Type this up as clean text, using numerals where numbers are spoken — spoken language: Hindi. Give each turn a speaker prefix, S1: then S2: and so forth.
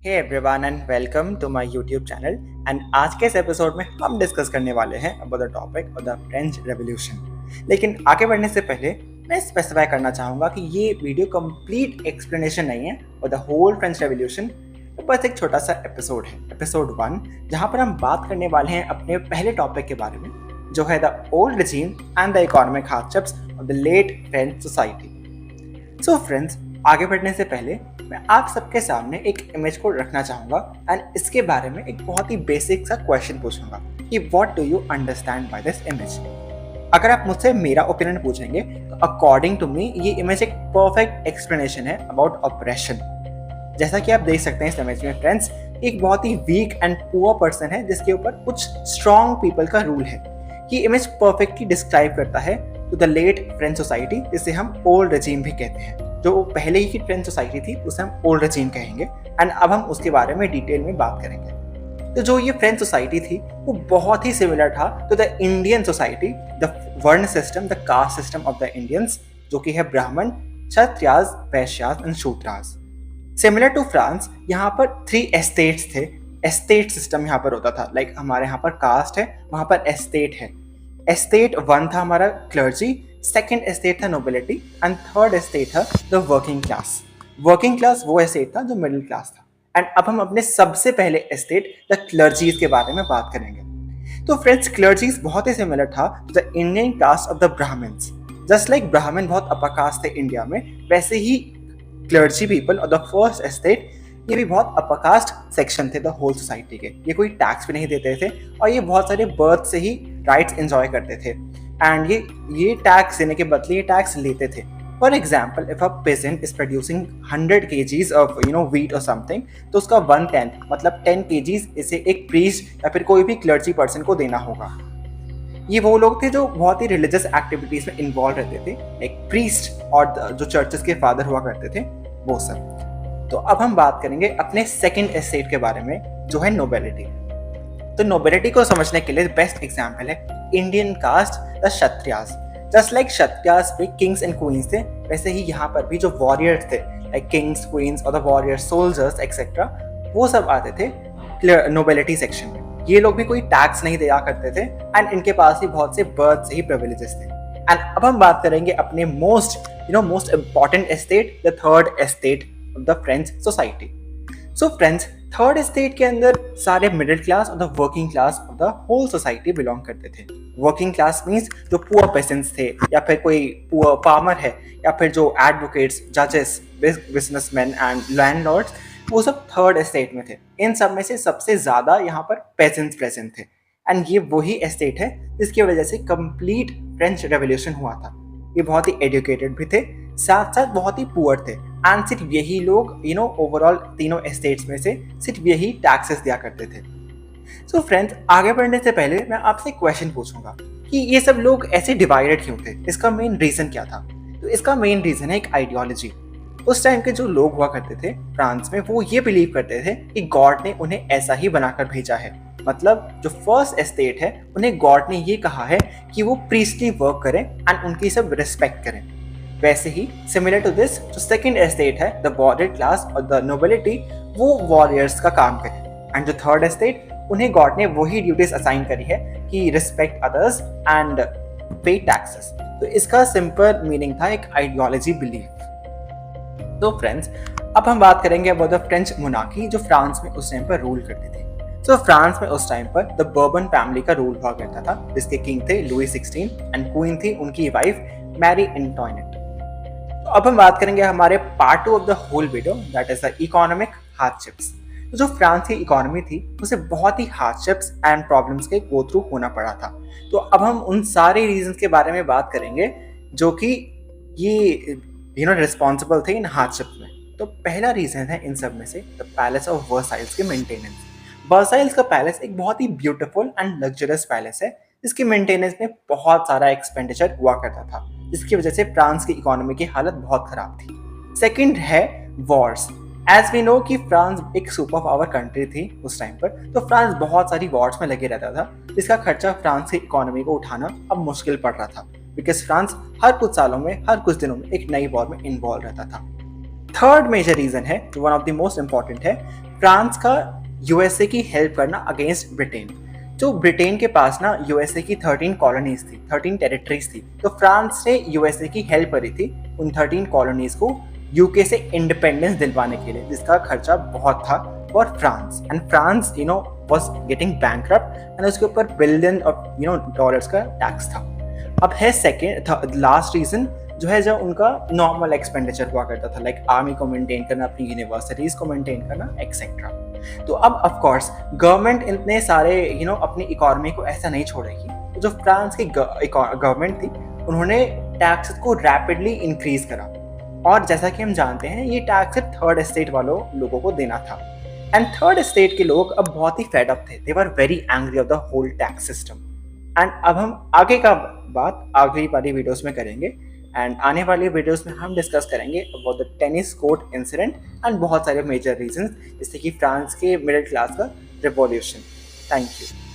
S1: Hey everyone and welcome to my YouTube channel. And आज के इस एपिसोड में हम डिस्कस करने वाले हैं about the topic of the French revolution. लेकिन आगे बढ़ने से पहले मैं स्पेसिफाई करना चाहूँगा कि ये वीडियो कंप्लीट एक्सप्लेनेशन नहीं है और द होल फ्रेंच रेवोल्यूशन, बस एक छोटा सा एपिसोड है, एपिसोड 1, जहाँ पर हम बात करने वाले हैं अपने पहले टॉपिक के बारे में, जो है the old regime and the economic hardships of the late French society. So friends, आगे बढ़ने से पहले मैं आप सबके सामने एक इमेज को रखना चाहूँगा एंड इसके बारे में एक बहुत ही बेसिक सा क्वेश्चन पूछूंगा कि what do you understand by this image. अगर आप मुझसे मेरा ओपिनियन पूछेंगे तो अकॉर्डिंग टू मी ये इमेज एक परफेक्ट एक्सप्लेनेशन है अबाउट ऑपरेशन। जैसा कि आप देख सकते हैं इस इमेज में फ्रेंड्स, एक बहुत ही वीक एंड पुअर पर्सन है जिसके ऊपर कुछ स्ट्रॉन्ग पीपल का रूल है। ये इमेज परफेक्टली डिस्क्राइब करता है to the late French society, जिसे हम ओल्ड regime भी कहते हैं। जो पहले ही की फ्रेंच सोसाइटी थी उसे हम ओल्ड regime कहेंगे एंड अब हम उसके बारे में डिटेल में बात करेंगे। तो जो ये फ्रेंच सोसाइटी थी वो बहुत ही सिमिलर था to the Indian society, the varna system, the caste system of the Indians, जो कि है Brahman, Kshatriyas, Vaishyas and Shudras. Similar to France, यहाँ पर 3 एस्टेट्स थे। एस्टेट सिस्टम यहाँ पर होता था, लाइक हमारे यहाँ पर कास्ट है, वहाँ पर एस्टेट है। एस्टेट 1 था हमारा क्लर्जी, सेकेंड एस्टेट था नोबिलिटी एंड थर्ड एस्टेट था the working class. Working class वो एस्टेट था जो मिडिल क्लास था। एंड अब हम अपने सबसे पहले एस्टेट द क्लर्जीज के बारे में बात करेंगे। तो फ्रेंड्स, क्लर्जीज बहुत ही सिमिलर था the Indian caste of the Brahmins. Just like Brahmin बहुत अपर कास्ट थे इंडिया में, वैसे ही क्लर्जी पीपल और द फर्स्ट एस्टेट ये भी बहुत अपर कास्ट सेक्शन थे द होल सोसाइटी के। ये कोई टैक्स भी नहीं देते थे और ये बहुत सारे बर्थ से ही राइट्स एंजॉय करते थे एंड ये टैक्स देने के बदले ये टैक्स लेते थे। For example, if a peasant is producing 100 kgs of wheat और समथिंग, तो उसका 1/10 मतलब 10 kgs इसे एक प्रीस्ट या फिर कोई भी क्लर्जी पर्सन को देना होगा। ये वो लोग थे जो बहुत ही रिलीजियस एक्टिविटीज में इन्वॉल्व रहते थे, लाइक प्रीस्ट और जो चर्चेस के फादर हुआ करते थे वो सब। तो अब हम बात करेंगे अपने सेकंड एस्टेट के बारे में, जो है नोबिलिटी। तो नोबिलिटी को समझने के लिए बेस्ट एग्जांपल है Indian caste the Kshatriyas. Just like Kshatriyas पे किंग्स एंड क्वींस थे, वैसे ही यहाँ पर भी जो वॉरियर्स थे, लाइक किंग्स, क्वींस और द वॉरियर्स, सोल्जर्स एक्सेट्रा, वो सब आते थे नोबिलिटी सेक्शन में। ये लोग भी कोई टैक्स नहीं दिया करते थे एंड इनके पास भी बहुत से बर्थ से ही प्रिविलेजेस थे। एंड अब हम बात करेंगे अपने most important estate, the third estate of the French society. So friends, third estate के अंदर सारे मिडिल क्लास और the working class of the whole society belong करते थे। वर्किंग क्लास मीन्स जो पुअर पेसेंट्स थे, या फिर कोई पुअर फार्मर है, या फिर जो एडवोकेट्स, जजेस, बिजनेसमैन एंड लैंडलॉर्ड्स, वो सब थर्ड एस्टेट में थे। इन सब में से सबसे ज़्यादा यहाँ पर पेसेंट्स प्रेजेंट थे एंड ये वही एस्टेट है जिसकी वजह से कंप्लीट फ्रेंच रेवोल्यूशन हुआ था। ये बहुत ही एजुकेटेड भी थे, साथ साथ बहुत ही पुअर थे एंड सिर्फ यही लोग ओवरऑल तीनों एस्टेट्स में से सिर्फ यही टैक्सेस दिया करते थे। सो फ्रेंड्स, आगे बढ़ने से पहले मैं आपसे क्वेश्चन पूछूंगा कि ये सब लोग ऐसे डिवाइडेड क्यों थे, इसका मेन रीजन क्या था। तो इसका मेन रीजन है एक आइडियोलॉजी। उस टाइम के जो लोग हुआ करते थे फ्रांस में, वो ये बिलीव करते थे कि गॉड ने उन्हें ऐसा ही बनाकर भेजा है। मतलब जो फर्स्ट एस्टेट है, उन्हें गॉड ने ये कहा है कि वो प्रीस्टली वर्क करें एंड उनकी सब रिस्पेक्ट करें। वैसे ही सिमिलर टू दिस, जो सेकंड एस्टेट है द बॉर्डर क्लास और द नोबिलिटी, वो वॉरियर्स का काम करें एंड जो थर्ड एस्टेट, उन्हें गॉड ने वही ड्यूटीज असाइन करी है कि रिस्पेक्ट अदर्स एंड पे टैक्सेस। तो इसका सिंपल मीनिंग था एक आइडियोलॉजी बिलीफ। तो फ्रेंड्स, अब हम बात करेंगे अबाउट द फ्रेंच मोनार्की, जो फ्रांस में उस टाइम पर रूल करती थी। तो फ्रांस में उस टाइम पर द बर्बन फैमिली का रूल हुआ करता था, जिसके किंग थे लुई 16 एंड क्वीन थी उनकी वाइफ मैरी एंटोइनेट। तो अब हम बात करेंगे हमारे part 2 of the whole video, that is the economic hardships. तो जो फ्रांस की इकोनॉमी थी उसे बहुत ही हार्डशिप्स एंड प्रॉब्लम्स के गो थ्रू होना पड़ा था। तो अब हम उन सारे रीजंस के बारे में बात करेंगे जो कि ये रिस्पॉन्सिबल थे इन हार्डशिप्स में। तो पहला रीजन है इन सब में से द पैलेस ऑफ वर्साइल्स के मेंटेनेंस। वर्साइल्स का पैलेस एक बहुत ही ब्यूटीफुल एंड लग्जरियस पैलेस है, जिसके मेंटेनेंस में बहुत सारा एक्सपेंडिचर हुआ करता था, जिसकी वजह से फ्रांस की इकोनॉमी की हालत बहुत खराब थी। सेकंड है वॉर्स। एज वी नो कि फ्रांस एक सुपर पावर कंट्री थी उस टाइम पर, तो फ्रांस बहुत सारी वॉर्स में लगे रहता था, जिसका खर्चा फ्रांस की इकोनॉमी को उठाना अब मुश्किल पड़ रहा था, बिकॉज फ्रांस हर कुछ सालों में, हर कुछ दिनों में एक नई वॉर में इन्वॉल्व रहता था। थर्ड मेजर रीजन है, जो one of the most important है, फ्रांस का यूएसए की हेल्प करना अगेंस्ट ब्रिटेन। जो ब्रिटेन के पास ना यूएसए की 13 कॉलोनीज थी, 13 टेरिटरीज थी, तो फ्रांस ने यूएसए की हेल्प करी थी उन 13 कॉलोनीज को यूके से इंडिपेंडेंस दिलवाने के लिए, जिसका खर्चा बहुत था for France. And France was getting bankrupt and उसके ऊपर बिलियन ऑफ डॉलर्स का टैक्स था। अब है सेकेंड लास्ट रीजन, जो है जब उनका नॉर्मल एक्सपेंडिचर हुआ करता था, लाइक आर्मी को मेंटेन करना, अपनी यूनिवर्सिटीज को मेंटेन करना एक्सेट्रा। तो अब ऑफ कोर्स गवर्नमेंट इतने सारे अपनी इकोनॉमी को ऐसा नहीं छोड़ेगी। तो जो फ्रांस की गवर्नमेंट थी, उन्होंने टैक्स को रैपिडली इंक्रीज करा, और जैसा कि हम जानते हैं ये टैक्स सिर्फ थर्ड एस्टेट वालों लोगों को देना था। एंड थर्ड एस्टेट के लोग अब बहुत ही फेड अप थे, they were very angry of the whole tax system. And अब हम आगे का बात अगली वाली वीडियोस में करेंगे, एंड आने वाली वीडियोस में हम डिस्कस करेंगे about the tennis court incident and बहुत सारे मेजर रीजंस, जैसे कि फ्रांस के मिडिल क्लास का रिवॉल्यूशन। Thank you.